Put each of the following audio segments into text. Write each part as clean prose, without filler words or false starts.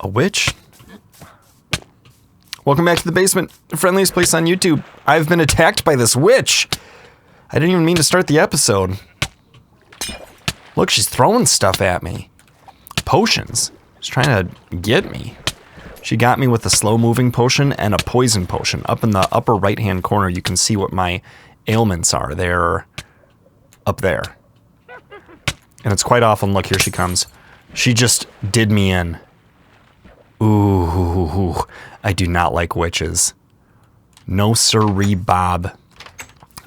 A witch? Welcome back to the basement, the friendliest place on YouTube. I've been attacked by this witch. I didn't even mean to start the episode. Look, she's throwing stuff at me. Potions. She's trying to get me. She got me with a slow-moving potion and a poison potion. Up in the upper right-hand corner, you can see what my ailments are. They're up there. And it's quite awful. And look, here she comes. She just did me in. Ooh, I do not like witches. No sirree, Bob.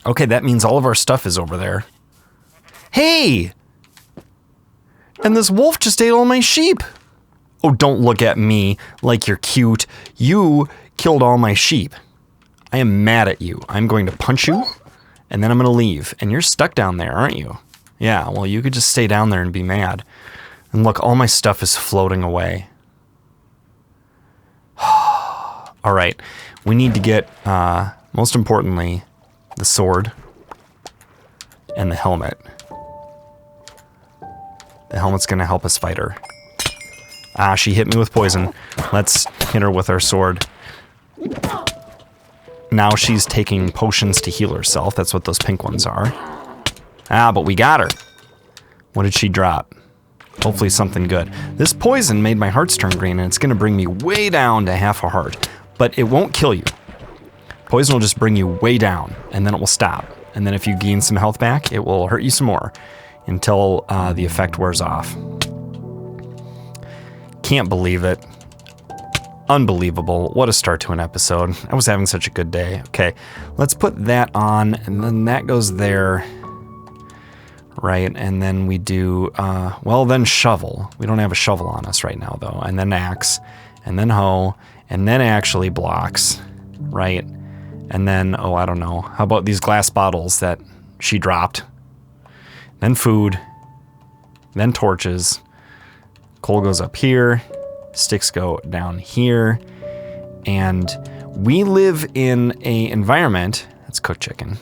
Okay, that means all of our stuff is over there. Hey! And this wolf just ate all my sheep. Oh, don't look at me like you're cute. You killed all my sheep. I am mad at you. I'm going to punch you, and then I'm going to leave. And you're stuck down there, aren't you? Yeah, well, you could just stay down there and be mad. And look, all my stuff is floating away. All right, we need to get, most importantly, the sword and the helmet. The helmet's going to help us fight her. Ah, she hit me with poison. Let's hit her with our sword. Now she's taking potions to heal herself. That's what those pink ones are. Ah, but we got her. What did she drop? Hopefully something good. This poison made my hearts turn green, and it's going to bring me way down to half a heart. But it won't kill you. Poison will just bring you way down, and then it will stop. And then if you gain some health back, it will hurt you some more until the effect wears off. Can't believe it. Unbelievable. What a start to an episode. I was having such a good day. Okay, let's put that on, and then that goes there. Right, and then we do, well, then shovel. We don't have a shovel on us right now, though. And then axe, and then hoe, and then actually blocks, right? And then, oh, I don't know. How about these glass bottles that she dropped? Then food, then torches. Coal goes up here, sticks go down here, and we live in an environment, that's cooked chicken,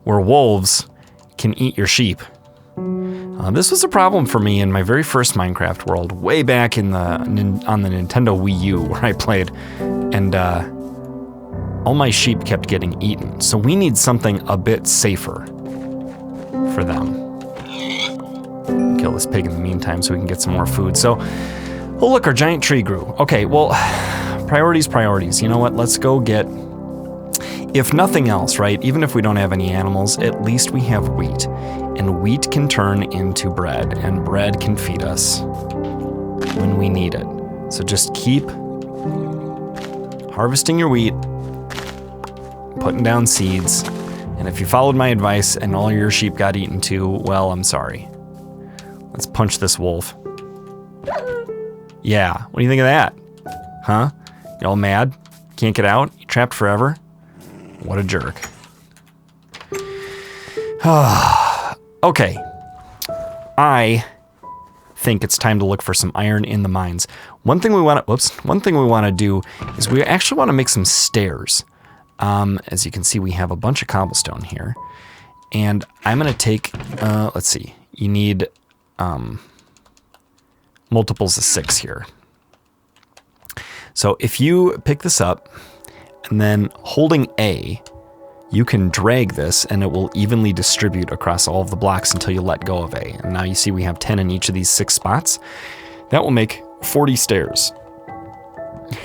where wolves can eat your sheep. This was a problem for me in my very first Minecraft world, way back in on the Nintendo Wii U, where I played, and all my sheep kept getting eaten. So we need something a bit safer for them. Kill this pig in the meantime so we can get some more food. So, oh look, our giant tree grew. Okay, well, priorities. You know what? Let's go get, if nothing else, right? Even if we don't have any animals, at least we have wheat. And wheat can turn into bread, and bread can feed us when we need it. So just keep harvesting your wheat, putting down seeds, and if you followed my advice and all your sheep got eaten too, well, I'm sorry. Let's punch this wolf. Yeah, what do you think of that? Huh? You all mad? Can't get out? You trapped forever? What a jerk. Okay. I think it's time to look for some iron in the mines. One thing we want to do is we actually want to make some stairs. As you can see, we have a bunch of cobblestone here. And I'm going to take, let's see, you need multiples of 6 here. So if you pick this up and then holding A, you can drag this and it will evenly distribute across all of the blocks until you let go of A. And now you see we have 10 in each of these 6 spots. That will make 40 stairs.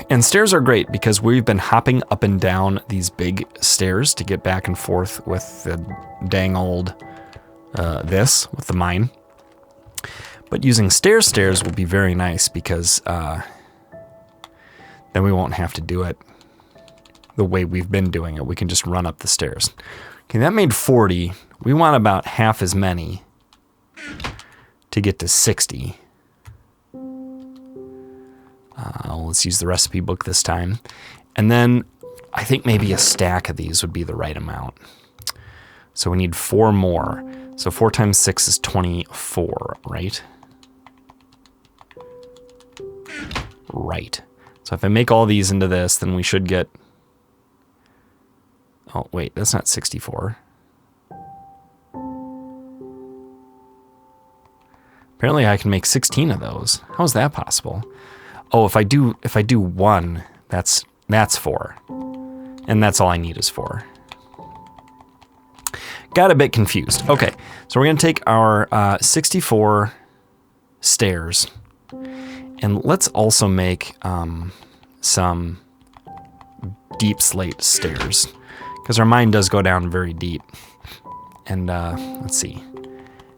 And stairs are great because we've been hopping up and down these big stairs to get back and forth with the dang old with the mine. But using stairs will be very nice because then we won't have to do it the way we've been doing it. We can just run up the stairs. Okay, that made 40. We want about half as many to get to 60. Let's use the recipe book this time. And then I think maybe a stack of these would be the right amount. So we need 4 more. So 4 times 6 is 24, right? Right. So if I make all these into this, then we should get... Oh, wait, that's not 64. Apparently I can make 16 of those. How is that possible? Oh, if I do 1, that's 4. And that's all I need is 4. Got a bit confused. Okay, so we're gonna take our 64 stairs, and let's also make some deep slate stairs, because our mine does go down very deep. And let's see.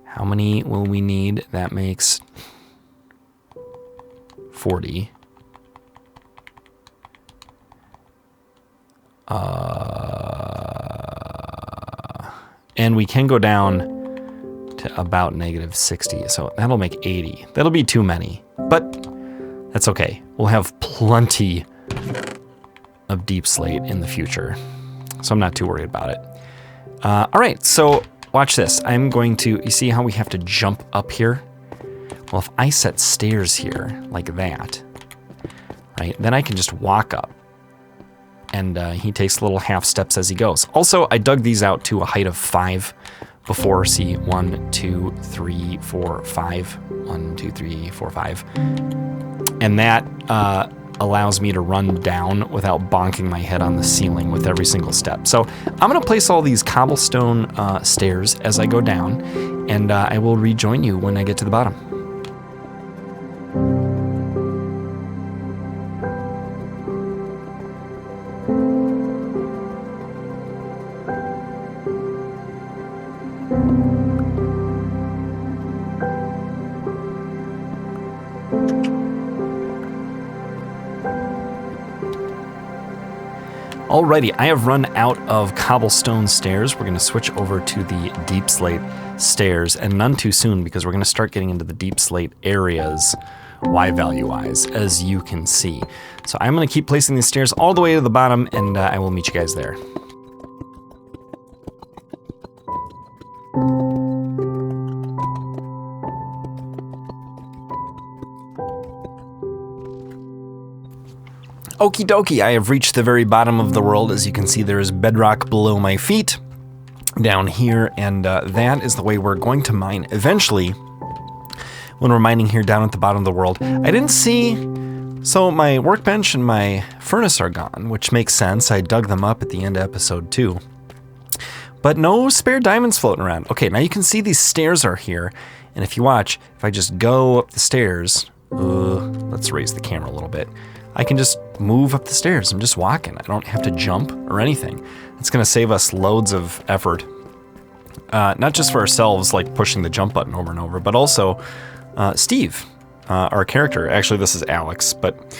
How many will we need? That makes 40. And we can go down to about -60, so that'll make 80. That'll be too many, but that's okay. We'll have plenty of deep slate in the future, so I'm not too worried about it. All right, so watch this. I'm going to, you see how we have to jump up here? Well, if I set stairs here like that, right, then I can just walk up. And he takes little half steps as he goes. Also, I dug these out to a height of 5 before. See, 1, 2, 3, 4, 5. 1, 2, 3, 4, 5. And that allows me to run down without bonking my head on the ceiling with every single step. So I'm gonna place all these cobblestone stairs as I go down, and I will rejoin you when I get to the bottom. Alrighty, I have run out of cobblestone stairs. We're going to switch over to the deep slate stairs, and none too soon, because we're going to start getting into the deep slate areas Y value wise, as you can see. So I'm going to keep placing these stairs all the way to the bottom, and I will meet you guys there. Okie dokie, I have reached the very bottom of the world. As you can see, there is bedrock below my feet down here, and that is the way we're going to mine eventually when we're mining here down at the bottom of the world. I didn't see, so my workbench and my furnace are gone, which makes sense. I dug them up at the end of episode 2. But no spare diamonds floating around. Okay, now you can see these stairs are here, and if you watch, if I just go up the stairs, let's raise the camera a little bit, I can just move up the stairs. I'm just walking. I don't have to jump or anything. It's gonna save us loads of effort. Not just for ourselves, like pushing the jump button over and over, but also Steve, our character. Actually, this is Alex, but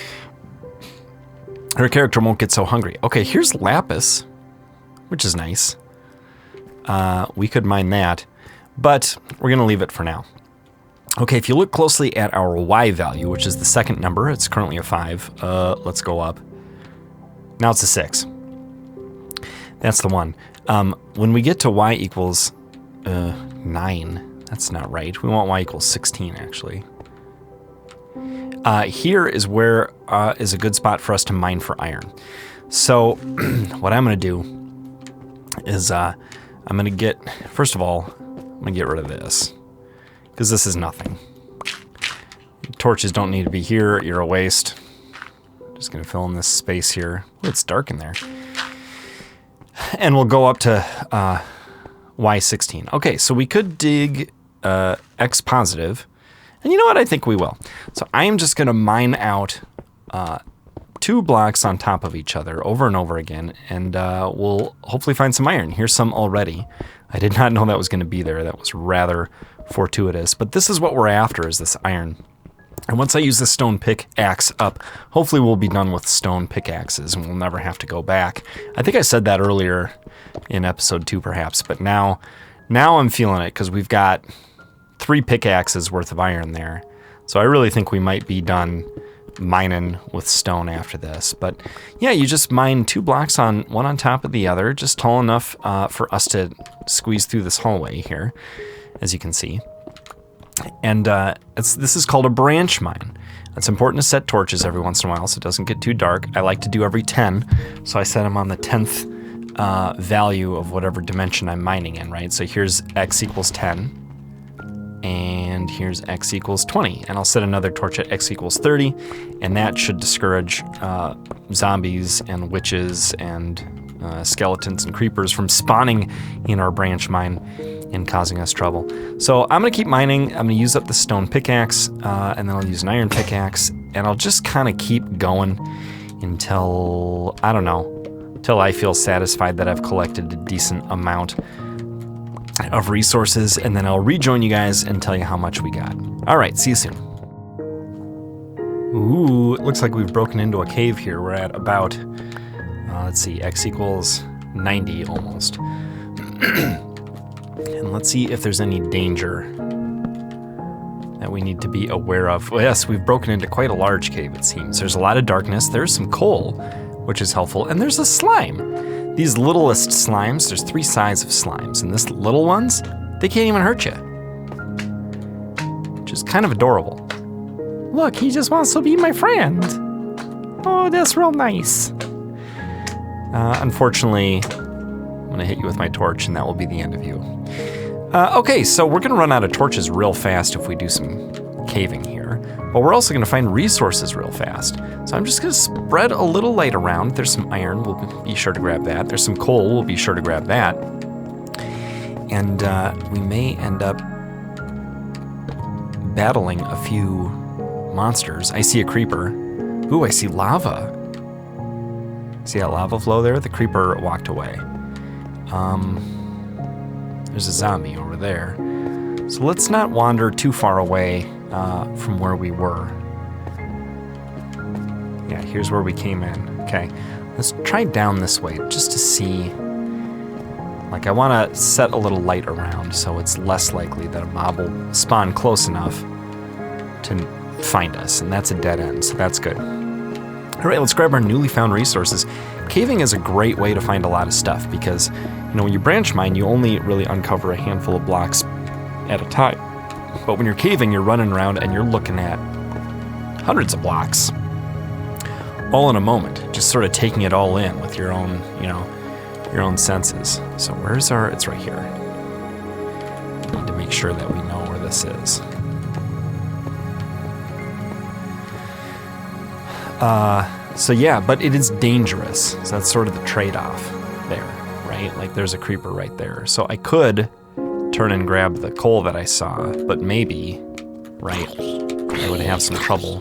her character won't get so hungry. Okay, here's lapis, which is nice. We could mine that, but we're gonna leave it for now. Okay, if you look closely at our Y value, which is the second number, it's currently a 5. Let's go up. Now it's a 6. That's the one. When we get to Y equals 9, that's not right. We want Y equals 16, actually. Here is where is a good spot for us to mine for iron. So what I'm going to do is I'm going to get, first of all, I'm going to get rid of this, because this is nothing. Torches don't need to be here. You're a waste. Just going to fill in this space here. Ooh, it's dark in there. And we'll go up to Y16. Okay, so we could dig X positive. And you know what? I think we will. So I am just going to mine out 2 blocks on top of each other over and over again. And we'll hopefully find some iron. Here's some already. I did not know that was going to be there. That was rather fortuitous. But this is what we're after, is this iron. And once I use the stone pickaxe up, hopefully we'll be done with stone pickaxes and we'll never have to go back. I think I said that earlier in episode 2 perhaps, but now I'm feeling it, because we've got 3 pickaxes worth of iron there. So I really think we might be done mining with stone after this. But yeah, you just mine 2 blocks on one on top of the other, just tall enough for us to squeeze through this hallway here, as you can see. And this is called a branch mine. It's important to set torches every once in a while so it doesn't get too dark. I like to do every 10, so I set them on the 10th value of whatever dimension I'm mining in, right? So here's X equals 10, and and here's x equals 20. And I'll set another torch at x equals 30, and that should discourage zombies and witches and skeletons and creepers from spawning in our branch mine and causing us trouble. So I'm going to keep mining. I'm going to use up the stone pickaxe, and then I'll use an iron pickaxe, and I'll just kind of keep going until, I don't know, until I feel satisfied that I've collected a decent amount of resources, and then I'll rejoin you guys and tell you how much we got. All right, see you soon. Ooh, it looks like we've broken into a cave here. We're at about, let's see, x equals 90 almost. And let's see if there's any danger that we need to be aware of. Well, yes, we've broken into quite a large cave, it seems. There's a lot of darkness. There's some coal, which is helpful. And there's a slime. These littlest slimes, there's 3 sizes of slimes. And this little ones, they can't even hurt you. Which is kind of adorable. Look, he just wants to be my friend. Oh, that's real nice. Unfortunately, I'm gonna hit you with my torch and that will be the end of you. Okay, so we're gonna run out of torches real fast if we do some caving here, but we're also gonna find resources real fast. So I'm just gonna spread a little light around. There's some iron, we'll be sure to grab that. There's some coal, we'll be sure to grab that. And we may end up battling a few monsters. I see a creeper. Ooh, I see lava. See that lava flow there? The creeper walked away. There's a zombie over there. So let's not wander too far away from where we were. Yeah, here's where we came in. Okay, let's try down this way just to see. Like, I want to set a little light around so it's less likely that a mob will spawn close enough to find us, and that's a dead end, so that's good. All right, let's grab our newly found resources. Caving is a great way to find a lot of stuff because, you know, when you branch mine, you only really uncover a handful of blocks at a time. But when you're caving, you're running around and you're looking at hundreds of blocks all in a moment, just sort of taking it all in with your own, you know, your own senses. So where's our, it's right here. We need to make sure that we know where this is. So yeah, but it is dangerous. So that's sort of the trade-off there, right? Like there's a creeper right there. So I could turn and grab the coal that I saw, but maybe, right, I would have some trouble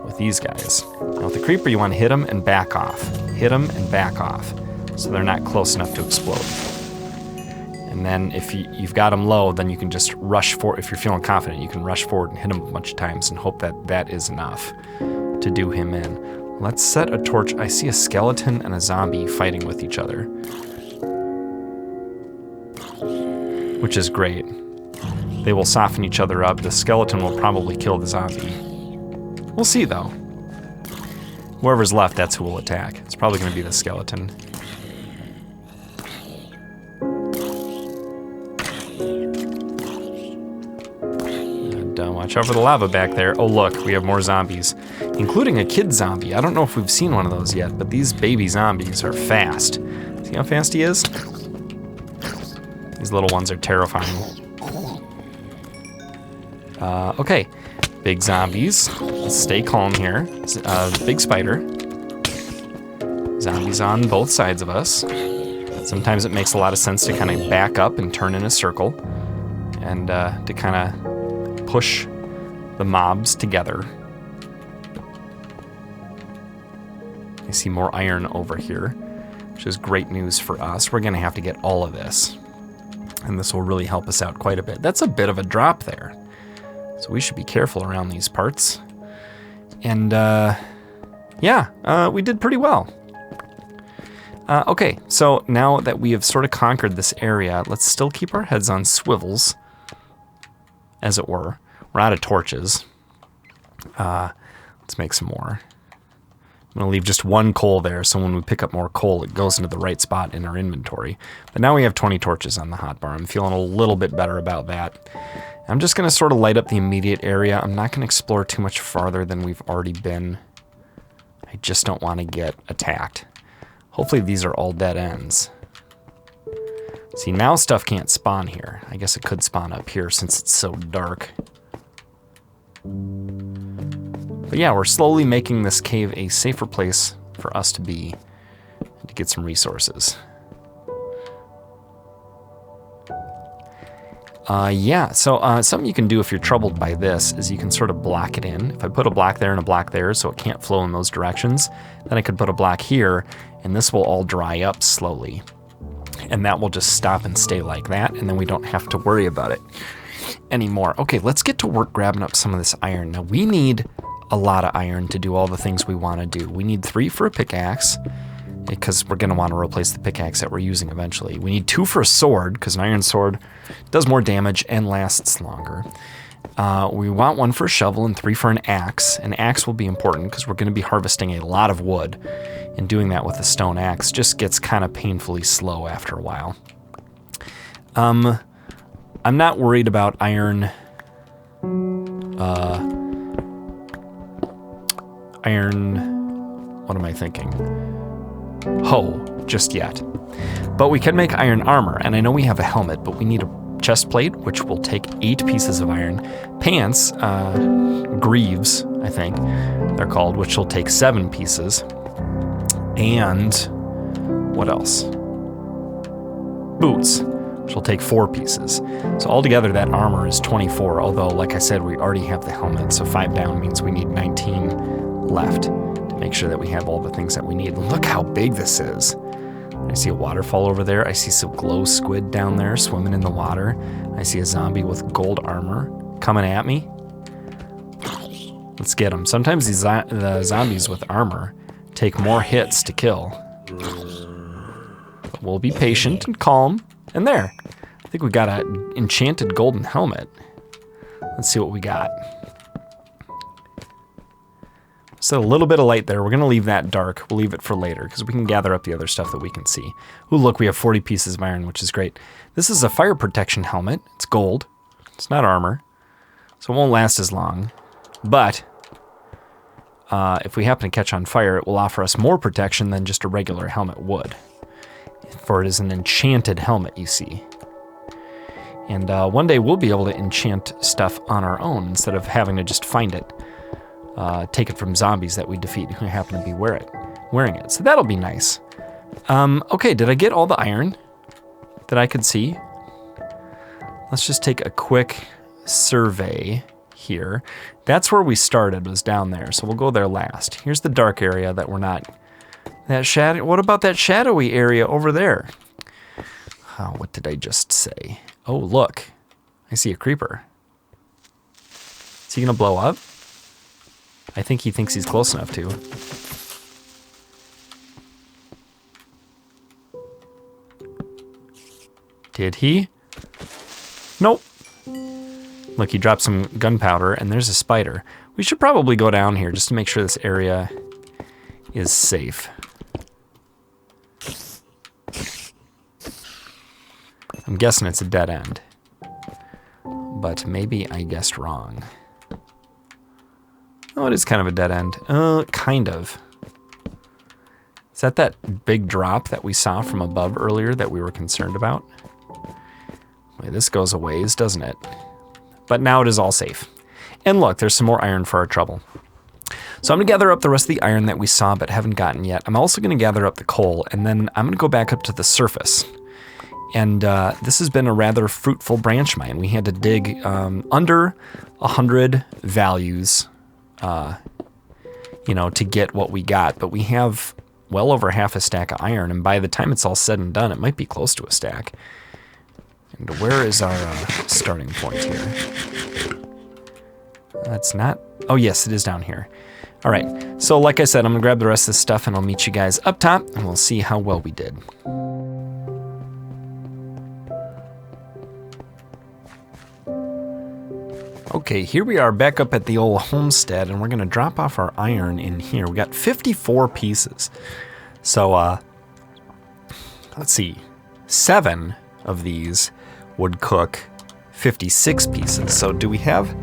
with these guys. Now with the creeper, you want to hit them and back off. Hit them and back off so they're not close enough to explode. And then if you've got them low, then you can just rush forward. If you're feeling confident, you can rush forward and hit them a bunch of times and hope that that is enough to do him in. Let's set a torch. I see a skeleton and a zombie fighting with each other, which is great. They will soften each other up. The skeleton will probably kill the zombie. We'll see though. Whoever's left, that's who will attack. It's probably going to be the skeleton. Watch out for the lava back there. Oh look, we have more zombies, including a kid zombie. I don't know if we've seen one of those yet, but these baby zombies are fast. See how fast he is? These little ones are terrifying. Okay, big zombies. Let's stay calm here. Big spider. Zombies on both sides of us. Sometimes it makes a lot of sense to kind of back up and turn in a circle and to kind of push the mobs together. I see more iron over here, which is great news for us. We're gonna have to get all of this, and this will really help us out quite a bit. That's a bit of a drop there, so we should be careful around these parts. And yeah, we did pretty well. Okay, so now that we have sort of conquered this area, let's still keep our heads on swivels, as it were. We're out of torches. Let's make some more. I'm going to leave just one coal there, so when we pick up more coal, it goes into the right spot in our inventory. But now we have 20 torches on the hotbar. I'm feeling a little bit better about that. I'm just going to sort of light up the immediate area. I'm not going to explore too much farther than we've already been. I just don't want to get attacked. Hopefully these are all dead ends. See, now stuff can't spawn here. I guess it could spawn up here since it's so dark. But yeah, we're slowly making this cave a safer place for us to be and to get some resources. Yeah, so something you can do if you're troubled by this is you can sort of block it in. If I put a block there and a block there so it can't flow in those directions, then I could put a block here and this will all dry up slowly. And that will just stop and stay like that, and then we don't have to worry about it anymore. Okay, let's get to work grabbing up some of this iron. Now we need a lot of iron to do all the things we want to do. We need 3 for a pickaxe, because we're going to want to replace the pickaxe that we're using eventually. We need 2 for a sword, because an iron sword does more damage and lasts longer. We want 1 for a shovel and 3 for an axe. An axe will be important because we're going to be harvesting a lot of wood, and doing that with a stone axe just gets kind of painfully slow after a while. I'm not worried about iron... what am I thinking? Hoe, just yet. But we can make iron armor, and I know we have a helmet, but we need a chest plate, which will take 8 pieces of iron. Pants, greaves, I think they're called, which will take 7 pieces. And what else? Boots, which will take 4 pieces. So altogether that armor is 24, although like I said, we already have the helmet, so 5 down means we need 19 left to make sure that we have all the things that we need. Look how big this is. I see a waterfall over there. I see some glow squid down there swimming in the water. I see a zombie with gold armor coming at me. Let's get him. Sometimes the zombies with armor take more hits to kill. But we'll be patient and calm. And there. I think we got an enchanted golden helmet. Let's see what we got. So a little bit of light there. We're going to leave that dark. We'll leave it for later because we can gather up the other stuff that we can see. Ooh, look, we have 40 pieces of iron, which is great. This is a fire protection helmet. It's gold. It's not armor, so it won't last as long. But if we happen to catch on fire, it will offer us more protection than just a regular helmet would. For it is an enchanted helmet, you see. And one day we'll be able to enchant stuff on our own instead of having to just find it. Take it from zombies that we defeat who happen to be wearing it. So that'll be nice. Okay, did I get all the iron that I could see? Let's just take a quick survey here. That's where we started, was down there. So we'll go there last. Here's the dark area that we're not... What about that shadowy area over there? Oh, what did I just say? Oh, look. I see a creeper. Is he gonna blow up? I think he thinks he's close enough to. Did he? Nope. Look, he dropped some gunpowder, and there's a spider. We should probably go down here just to make sure this area is safe. I'm guessing it's a dead end. But maybe I guessed wrong. Oh, it is kind of a dead end. Kind of. Is that big drop that we saw from above earlier that we were concerned about? Wait, this goes a ways, doesn't it? But now it is all safe. And look, there's some more iron for our trouble. So I'm going to gather up the rest of the iron that we saw but haven't gotten yet. I'm also going to gather up the coal, and then I'm going to go back up to the surface. And this has been a rather fruitful branch mine. We had to dig under 100 values, to get what we got. But we have well over half a stack of iron, and by the time it's all said and done, it might be close to a stack. And where is our starting point here? That's not... Oh, yes, it is down here. All right, so like I said, I'm going to grab the rest of this stuff, and I'll meet you guys up top, and we'll see how well we did. Okay, here we are back up at the old homestead, and we're going to drop off our iron in here. We got 54 pieces. So, let's see. 7 of these would cook 56 pieces. So do we have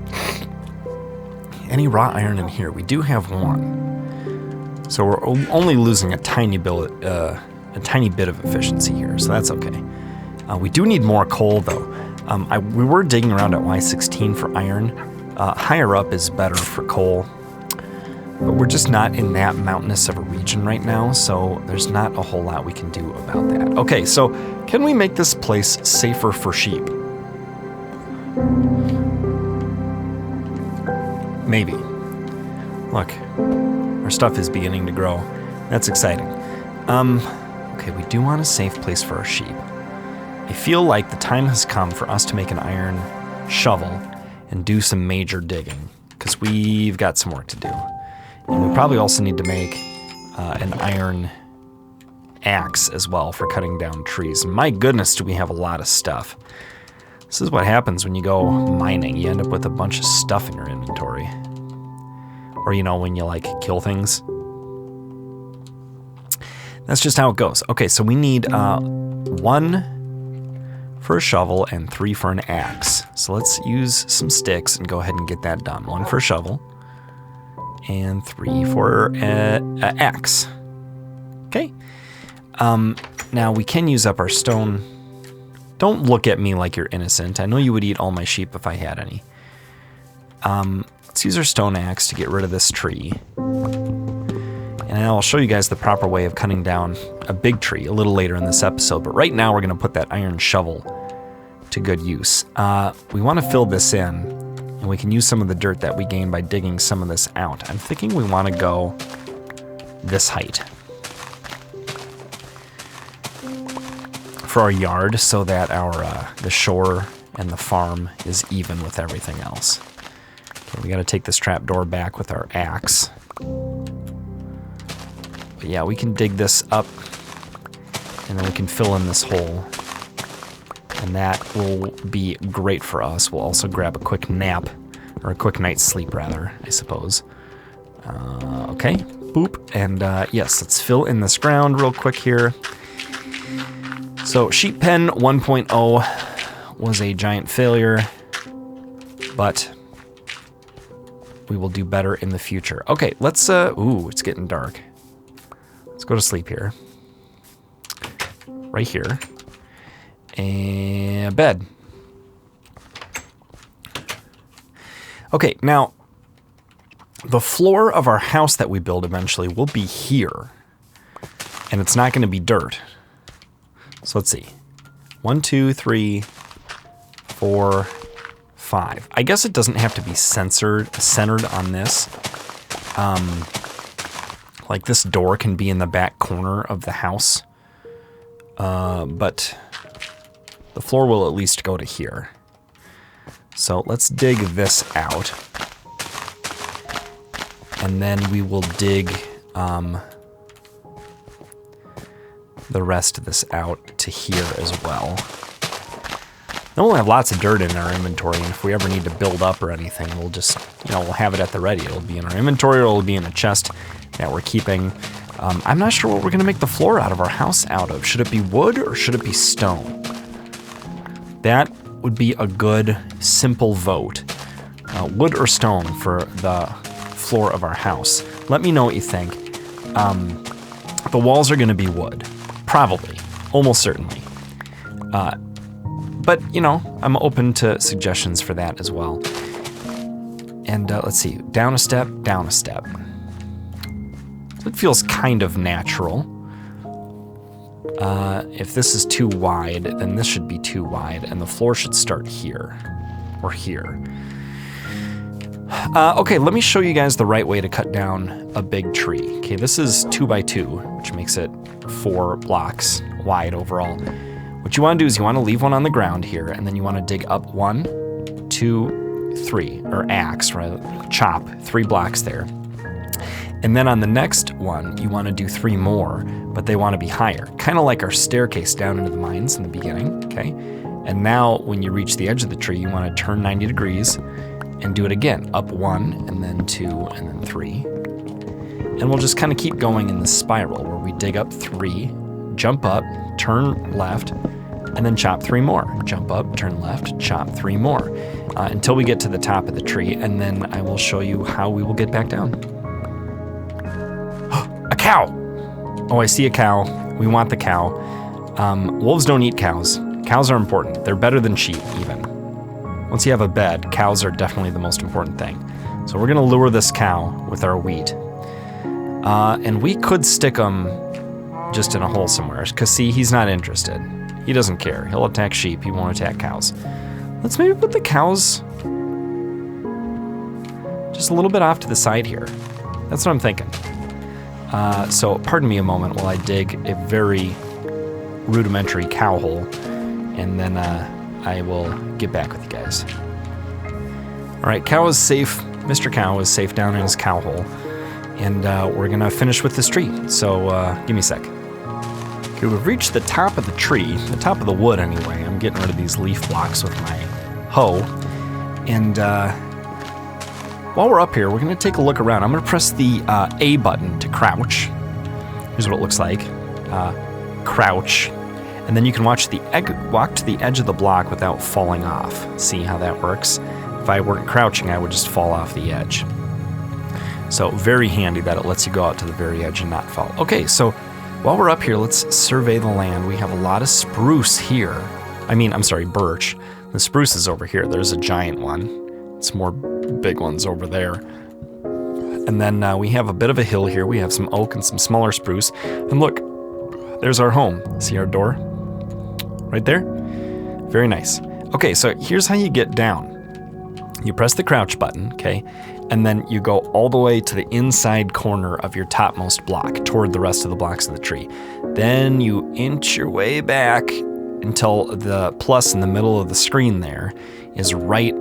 any raw iron in here? We do have 1. So we're only losing a tiny bit of efficiency here, so that's okay. We do need more coal, though. We were digging around at Y16 for iron. Higher up is better for coal. But we're just not in that mountainous of a region right now, so there's not a whole lot we can do about that. Okay, so can we make this place safer for sheep? Maybe. Look, our stuff is beginning to grow. That's exciting. Okay, we do want a safe place for our sheep. I feel like the time has come for us to make an iron shovel and do some major digging, because we've got some work to do. And we probably also need to make an iron axe as well for cutting down trees. And my goodness, do we have a lot of stuff. This is what happens when you go mining. You end up with a bunch of stuff in your inventory. Or, you know, when you, like, kill things. That's just how it goes. Okay, so we need 1 for a shovel and 3 for an axe. So let's use some sticks and go ahead and get that done. 1 for a shovel and 3 for an axe. Okay. Now we can use up our stone. Don't look at me like you're innocent. I know you would eat all my sheep if I had any. Let's use our stone axe to get rid of this tree. And I'll show you guys the proper way of cutting down a big tree a little later in this episode. But right now we're going to put that iron shovel to good use. We want to fill this in, and we can use some of the dirt that we gain by digging some of this out. I'm thinking we want to go this height for our yard, so that our the shore and the farm is even with everything else. Okay, we got to take this trapdoor back with our axe. But yeah, we can dig this up, and then we can fill in this hole. And that will be great for us. We'll also grab a quick nap, or a quick night's sleep, rather, I suppose. Okay, boop. And yes, let's fill in this ground real quick here. So sheep pen 1.0 was a giant failure, but we will do better in the future. Okay, let's, ooh, it's getting dark. Let's go to sleep here. Right here. And bed. Okay, now, the floor of our house that we build eventually will be here. And it's not going to be dirt. So let's see. 1, 2, 3, 4, 5. I guess it doesn't have to be centered on this. Like this door can be in the back corner of the house. But the floor will at least go to here. So let's dig this out. And then we will dig the rest of this out to here as well. Then we'll have lots of dirt in our inventory, and if we ever need to build up or anything, we'll just, you know, we'll have it at the ready. It'll be in our inventory, or it'll be in a chest that we're keeping. I'm not sure what we're going to make the floor out of our house out of. Should it be wood or should it be stone? That would be a good, simple vote. Wood or stone for the floor of our house. Let me know what you think. The walls are going to be wood. Probably. Almost certainly. But, you know, I'm open to suggestions for that as well. And let's see. Down a step, down a step. So it feels kind of natural. If this is too wide, then this should be too wide, and the floor should start here. Or here. Okay, let me show you guys the right way to cut down a big tree. Okay, this is 2x2, which makes it 4 blocks wide overall. What you want to do is you want to leave one on the ground here, and then you want to dig up 1, 2, 3, or axe, rather, chop 3 blocks there. And then on the next one, you want to do 3 more, but they want to be higher. Kind of like our staircase down into the mines in the beginning, okay? And now when you reach the edge of the tree, you want to turn 90 degrees and do it again. Up 1, and then 2, and then 3. And we'll just kind of keep going in this spiral where we dig up 3, jump up, turn left, and then chop 3 more. Jump up, turn left, chop 3 more. Until we get to the top of the tree, and then I will show you how we will get back down. A cow! Oh, I see a cow. We want the cow. Wolves don't eat cows. Cows are important. They're better than sheep, even. Once you have a bed, cows are definitely the most important thing. So we're going to lure this cow with our wheat. And we could stick him just in a hole somewhere, because see, he's not interested. He doesn't care. He'll attack sheep. He won't attack cows. Let's maybe put the cows just a little bit off to the side here. That's what I'm thinking. So pardon me a moment while I dig a very rudimentary cow hole, and then I will get back with you guys. All right, cow is safe. Mr. Cow is safe down in his cow hole, and we're gonna finish with this tree. So give me a sec. Okay, we've reached the top of the tree, the top of the wood anyway. I'm getting rid of these leaf blocks with my hoe, and while we're up here, we're gonna take a look around. I'm gonna press the A button to crouch. Here's what it looks like. Crouch. And then you can walk to the edge of the block without falling off. See how that works? If I weren't crouching, I would just fall off the edge. So very handy that it lets you go out to the very edge and not fall. Okay, so while we're up here, let's survey the land. We have a lot of spruce here. I'm sorry, birch. The spruce is over here. There's a giant one. Some more big ones over there. And then we have a bit of a hill here. We have some oak and some smaller spruce. And look, there's our home. See our door? Right there? Very nice. Okay, so here's how you get down. You press the crouch button, okay? And then you go all the way to the inside corner of your topmost block toward the rest of the blocks of the tree. Then you inch your way back until the plus in the middle of the screen there is right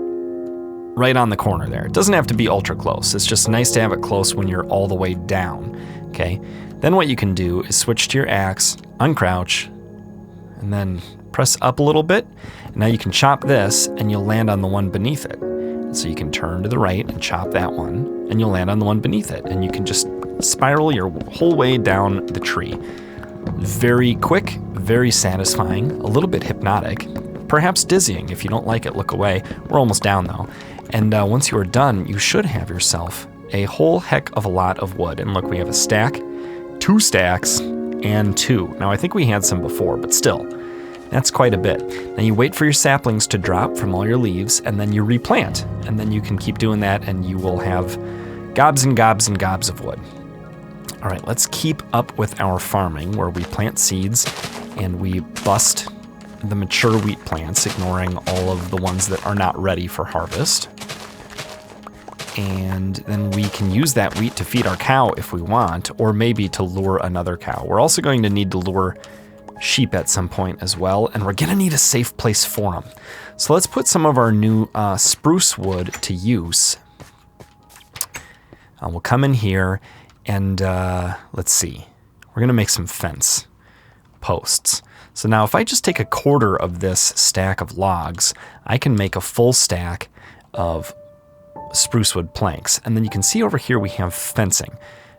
on the corner there. It doesn't have to be ultra close. It's just nice to have it close when you're all the way down, okay? Then what you can do is switch to your axe, uncrouch, and then press up a little bit. And now you can chop this and you'll land on the one beneath it. So you can turn to the right and chop that one and you'll land on the one beneath it. And you can just spiral your whole way down the tree. Very quick, very satisfying, a little bit hypnotic, perhaps dizzying. If you don't like it, look away. We're almost down though. And once you are done, you should have yourself a whole heck of a lot of wood. And look, we have a stack, 2 stacks, and 2. Now I think we had some before, but still, that's quite a bit. Now you wait for your saplings to drop from all your leaves, and then you replant. And then you can keep doing that, and you will have gobs and gobs and gobs of wood. All right, let's keep up with our farming, where we plant seeds, and we bust the mature wheat plants, ignoring all of the ones that are not ready for harvest. And then we can use that wheat to feed our cow if we want, or maybe to lure another cow. We're also going to need to lure sheep at some point as well, and we're gonna need a safe place for them. So let's put some of our new spruce wood to use. We'll come in here and let's see. We're gonna make some fence posts. So now if I just take a quarter of this stack of logs, I can make a full stack of spruce wood planks. And then you can see over here we have fencing.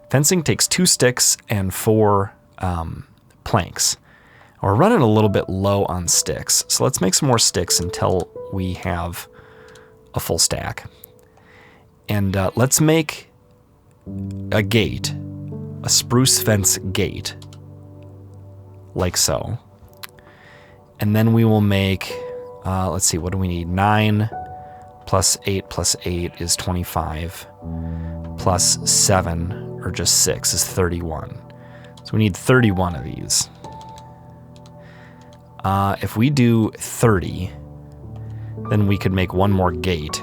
Fencing takes 2 sticks and 4 planks. We're running a little bit low on sticks, so let's make some more sticks until we have a full stack. And let's make a gate, a spruce fence gate, like so. And then we will make, let's see, what do we need? 9 plus 8 plus 8 is 25, plus 7, or just 6, is 31. So we need 31 of these. If we do 30, then we could make one more gate.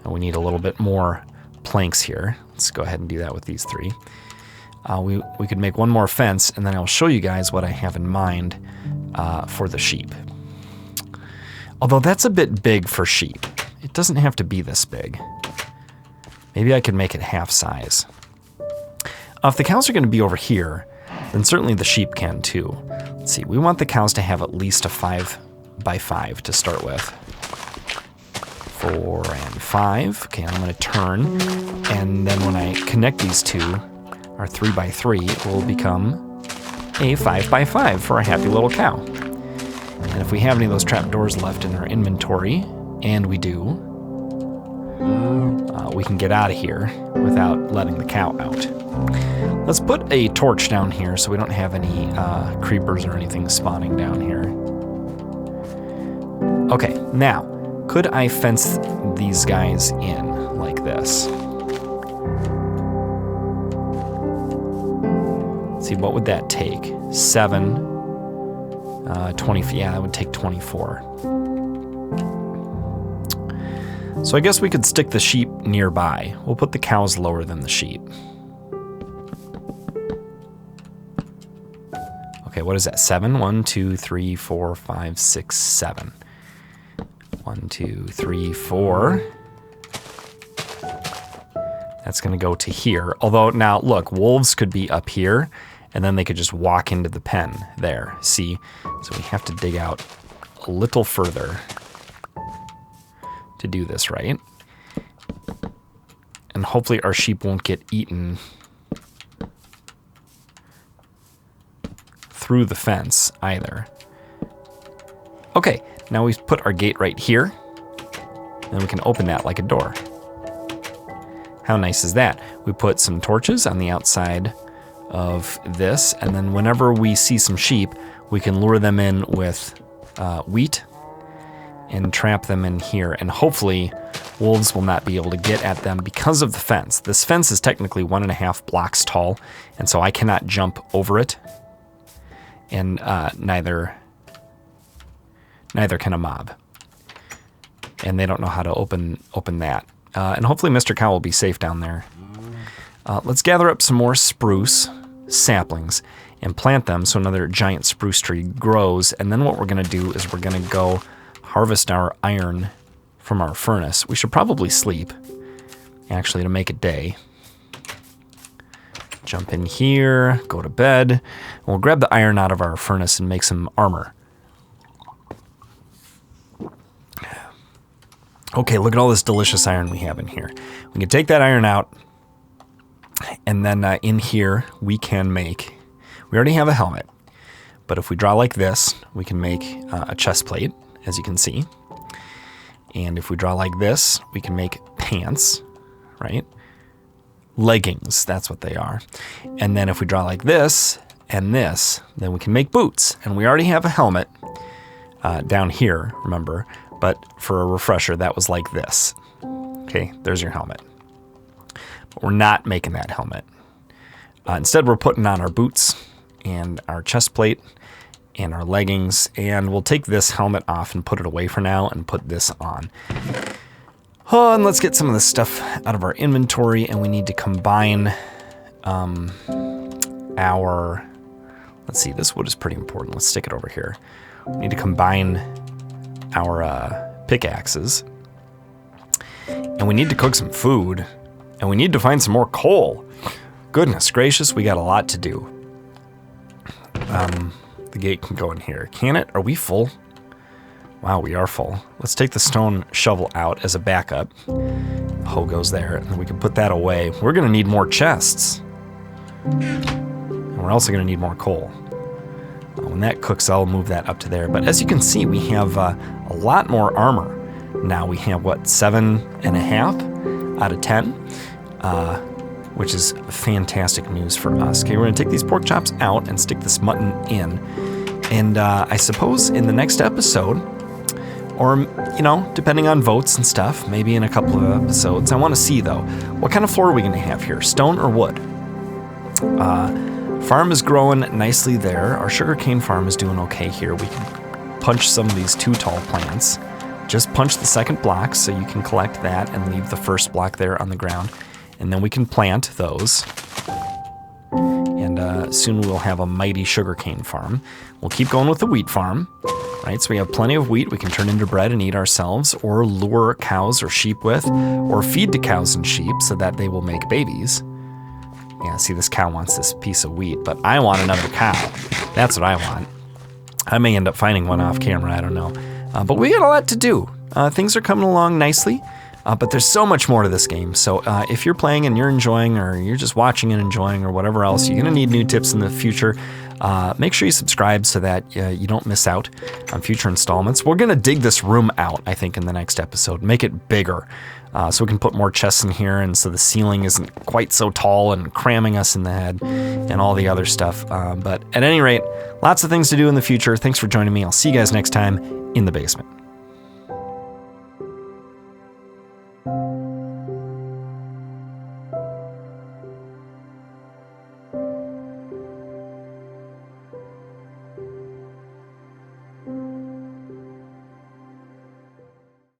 And we need a little bit more planks here. Let's go ahead and do that with these 3. We could make one more fence, and then I'll show you guys what I have in mind for the sheep. Although that's a bit big for sheep. It doesn't have to be this big. Maybe I could make it half size. If the cows are going to be over here, then certainly the sheep can too. Let's see, we want the cows to have at least a 5 by 5 to start with. 4 and 5. Okay, I'm going to turn, and then when I connect these two, our 3 by 3 will become a 5 by 5 for a happy little cow. And if we have any of those trapdoors left in our inventory, and we do, we can get out of here without letting the cow out. Let's put a torch down here so we don't have any creepers or anything spawning down here. Okay, now, could I fence these guys in like this? Let's see, what would that take? 7, 20, yeah, that would take 24. So I guess we could stick the sheep nearby. We'll put the cows lower than the sheep. Okay, what is that? 7? 1, 2, 3, 4, 5, 6, 7. 1, 2, 3, 4. That's going to go to here. Although, now, look, wolves could be up here, and then they could just walk into the pen there. See? So we have to dig out a little further to do this right. And hopefully our sheep won't get eaten through the fence either. Okay, now we've put our gate right here, and we can open that like a door. How nice is that? We put some torches on the outside of this, and then whenever we see some sheep, we can lure them in with wheat and trap them in here, and hopefully wolves will not be able to get at them because of the fence. This fence is technically 1.5 blocks tall, and so I cannot jump over it, and neither can a mob. And they don't know how to open that. And hopefully Mr. Cow will be safe down there. Let's gather up some more spruce saplings and plant them so another giant spruce tree grows. And then what we're going to do is we're going to go harvest our iron from our furnace. We should probably sleep, actually, to make it day. Jump in here, go to bed, and we'll grab the iron out of our furnace and make some armor. Okay, look at all this delicious iron we have in here. We can take that iron out, and then in here we can make, we already have a helmet, but if we draw like this, we can make a chest plate, as you can see. And if we draw like this, we can make pants, right? Leggings, that's what they are. And then if we draw like this and this, then we can make boots. And we already have a helmet down here, remember? But for a refresher, that was like this. Okay, there's your helmet. But we're not making that helmet. Instead, we're putting on our boots and our chest plate and our leggings, and we'll take this helmet off and put it away for now and put this on. Oh, and let's get some of this stuff out of our inventory, and we need to combine our, let's see, this wood is pretty important. Let's stick it over here. We need to combine our pickaxes, and we need to cook some food, and we need to find some more coal. Goodness gracious, we got a lot to do. The gate can go in here. Can it? Are we full? Wow, we are full. Let's take the stone shovel out as a backup. Hoe goes there, and we can put that away. We're going to need more chests. And we're also going to need more coal. When that cooks, I'll move that up to there. But as you can see, we have a lot more armor. Now we have, what, 7.5 out of 10? Which is fantastic news for us. Okay, we're going to take these pork chops out and stick this mutton in. And I suppose in the next episode, or, you know, depending on votes and stuff, maybe in a couple of episodes, I want to see, though, what kind of floor are we going to have here? Stone or wood? Farm is growing nicely there. Our sugarcane farm is doing okay here. We can punch some of these 2 tall plants. Just punch the second block so you can collect that and leave the first block there on the ground. And then we can plant those. And soon we'll have a mighty sugarcane farm. We'll keep going with the wheat farm. Right, so we have plenty of wheat we can turn into bread and eat ourselves, or lure cows or sheep with, or feed to cows and sheep so that they will make babies. Yeah, see, this cow wants this piece of wheat, but I want another cow. That's what I want. I may end up finding one off camera, I don't know. But we got a lot to do. Things are coming along nicely, but there's so much more to this game. So if you're playing and you're enjoying, or you're just watching and enjoying, or whatever else, you're going to need new tips in the future. Make sure you subscribe so that you don't miss out on future installments. We're going to dig this room out, I think, in the next episode. Make it bigger so we can put more chests in here, and so the ceiling isn't quite so tall and cramming us in the head and all the other stuff. But at any rate, lots of things to do in the future. Thanks for joining me. I'll see you guys next time in the basement.